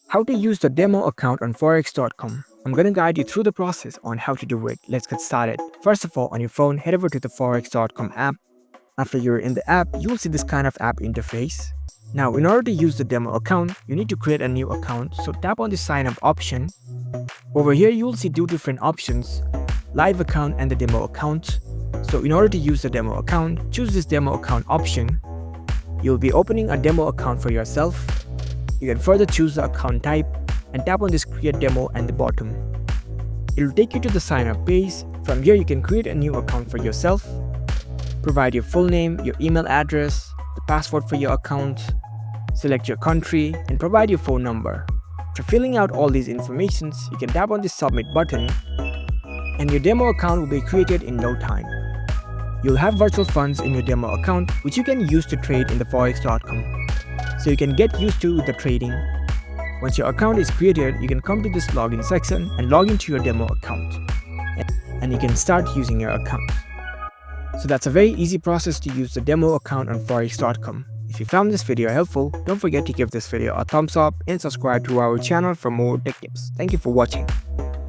How to use the demo account on Forex.com. I'm going to guide you through the process on how to do it. Let's get started. First of all, on your phone, head over to the Forex.com app. After you're in the app, you'll see this kind of app interface. Now, in order to use the demo account, you need to create a new account. So tap on the sign up option. Over here, you'll see two different options, live account and the demo account. So in order to use the demo account, choose this demo account option. You'll be opening a demo account for yourself. You can further choose the account type and tap on this create demo at the bottom. It will take you to the sign up page. From here, you can create a new account for yourself. Provide your full name, your email address, the password for your account, select your country, and provide your phone number. After filling out all these informations, you can tap on the submit button and your demo account will be created in no time. You'll have virtual funds in your demo account which you can use to trade in the Forex.com. So you can get used to the trading. Once your account is created, you can come to this login section and log into your demo account. And you can start using your account. So that's a very easy process to use the demo account on Forex.com. If you found this video helpful, don't forget to give this video a thumbs up and subscribe to our channel for more tech tips. Thank you for watching.